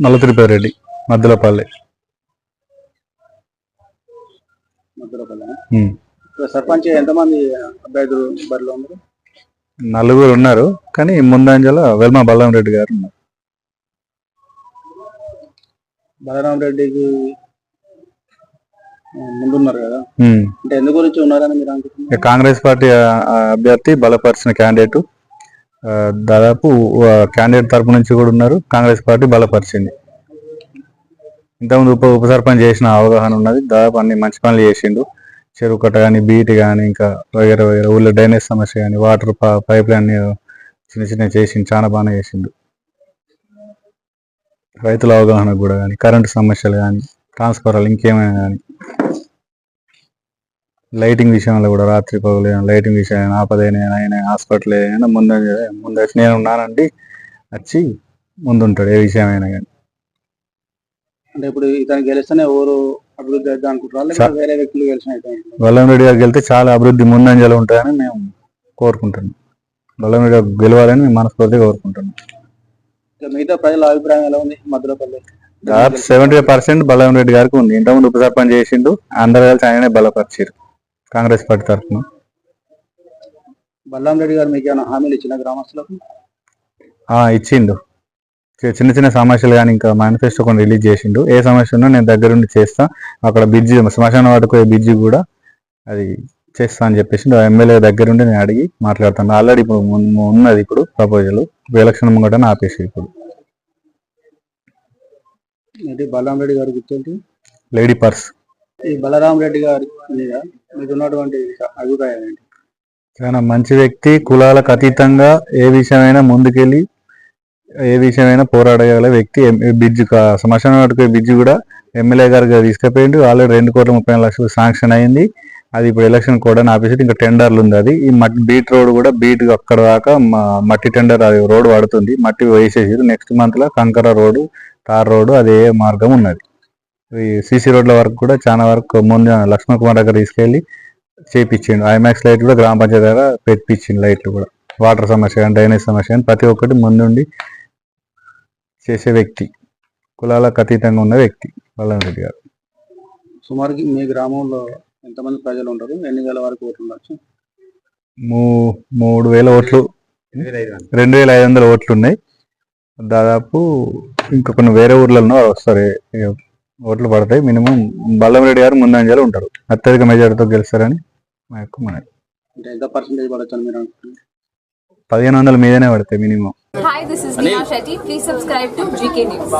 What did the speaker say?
నల్లతిరుపతిరెడ్డి మద్దులపల్లి. సర్పంచ్ ఎంతమంది అభ్యర్థులు బరిలో ఉన్నారు? 4 ఉన్నారు, కానీ ముందంజలో వెల్మ బలరాం రెడ్డి గారు ఉన్నారు. బలరాం రెడ్డికి ముందున్నారు కదా, అంటే ఎందు గురించి ఉన్నారని మీరు అనుకుంటున్నారు? కాంగ్రెస్ పార్టీ అభ్యర్థి బలపరిచిన క్యాండిడేట్, దాదాపు క్యాండిడేట్ తరపు నుంచి కూడా ఉన్నారు. కాంగ్రెస్ పార్టీ బలపరిచింది. ఇంతకుముందు ఉప సర్పంచ్ చేసిన అవగాహన ఉన్నది. దాదాపు అన్ని మంచి పనులు చేసిండు. చెరువు కట్ట కానీ, బీటి కానీ, ఇంకా వగేరే వగేరే ఊళ్ళో డ్రైనేజ్ సమస్య కానీ, వాటర్ పైప్ లైన్ చిన్న చిన్న చేసిండు, చాలా బాగానే చేసిండు. రైతుల అవగాహన కూడా కానీ, కరెంటు సమస్యలు కానీ, ట్రాన్స్ఫార్మర్లు ఇంకేమైనా కానీ, లైటింగ్ విషయంలో కూడా రాత్రి పగులు లైటింగ్ విషయం ఆపదైనా ఆయన హాస్పిటల్ అయినా ముందు నేను ఉన్నానండి, వచ్చి ముందుంటాడు ఏ విషయమైనా కానీ. అంటే ఇప్పుడు ఇతను గెలిస్తేనే ఎవరు అభివృద్ధి అవుతా అనుకుంటున్నారు, వేరే వ్యక్తులు గెలిచిన బలరాం రెడ్డి గారికి వెళ్తే చాలా అభివృద్ధి ముందంజలో ఉంటాయని మేము కోరుకుంటున్నాం. బలరాం రెడ్డి గారు గెలవాలని మేము మనస్ఫూర్తిగా కోరుకుంటున్నాం. మిగతా ప్రజల అభిప్రాయం ఎలా ఉంది మద్దులపల్లి? దాదాపు 70% బలరాం రెడ్డి గారికి ఉంది. ఇంతకుముందు ఉప సర్పంచ్ చేసిండు, అందరు కలిసి ఆయనే బలపరిచారు కాంగ్రెస్ పార్టీ తరఫున. బలరాం రెడ్డి గారు మీకు ఏమైనా హామీలు ఇచ్చిన గ్రామస్తులకు? ఇచ్చిండు. చిన్న చిన్న సమస్యలు కానీ, ఇంకా మేనిఫెస్టో కొన్ని రిలీజ్ చేసిండు. ఏ సమస్య ఉన్నా నేను దగ్గరుండి చేస్తా, అక్కడ బ్రిడ్జి శ్మశాన వాటికి బ్రిడ్జి కూడా అది చేస్తా అని చెప్పేసి ఎమ్మెల్యే దగ్గరుండి నేను అడిగి మాట్లాడతాను. ఆల్రెడీ ఇప్పుడు ఉన్నది ఇప్పుడు ప్రపోజల్, ఎలక్షన్ ముంగట ఆపేసి ఇప్పుడు. బలరాం రెడ్డి గారి గుర్తు లేడీ పర్స్. ఈ బలరాం రెడ్డి గారి మీద మీకు ఉన్నటువంటి అభిప్రాయం ఏంటి? చాలా మంచి వ్యక్తి, కులాలకు అతీతంగా ఏ విషయమైనా ముందుకెళ్ళి ఏ విషయమైనా పోరాడగల వ్యక్తి. బ్రిడ్జ్ శ్మశాన వాటికి బ్రిడ్జి కూడా ఎమ్మెల్యే గారికి తీసుకుపోయిండు. ఆల్రెడీ 2,30,00,000 శాంక్షన్ అయింది. అది ఇప్పుడు ఎలక్షన్ కూడా ఆపేసి ఇంకా టెండర్లు ఉంది. అది ఈ బీట్ రోడ్ కూడా బీట్ అక్కడ దాకా మట్టి టెండర్, అది రోడ్ పడుతుంది, మట్టి వేసేసి నెక్స్ట్ మంత్ లో కంకర రోడ్డు, తార్ రోడ్డు, అదే మార్గం ఉన్నది. ఈ సీసీ రోడ్ల వరకు కూడా చాలా వరకు ముందు లక్ష్మణ్ కుమార్ దగ్గర తీసుకెళ్లి చేయించిండు. ఐమాక్స్ లైట్ కూడా గ్రామ పంచాయతీ దగ్గర పెట్టించిండు. లైట్లు కూడా, వాటర్ సమస్య కానీ, డ్రైనేజ్ సమస్య కానీ ప్రతి ఒక్కటి ముందుండి చేసే వ్యక్తి, కులాలకు అతీతంగా ఉన్న వ్యక్తి బలరాం రెడ్డి గారు. సుమారుకి మీ గ్రామంలో ఎంతమంది ప్రజలు ఉంటారు? ఎన్ని వేల వరకు ఓట్లు ఉండొచ్చు? 3,000 ఓట్లు, 2,500 ఓట్లు ఉన్నాయి. దాదాపు ఇంకా కొన్ని వేరే ఊర్లలో వస్తారు, ఓట్లు పడతాయి. మినిమం బలరాం రెడ్డి గారు ముందంజలో ఉంటారు, అత్యధిక మెజారిటీతో గెలుస్తారని మా యొక్క మనవి. ఎంత పర్సెంటేజ్ పడచ్చు మీరు అనుకుంటున్నారు? 1,500 మీదనే పడతాయి minimum. Hi, this is Neha Shetty. Please subscribe to GK News.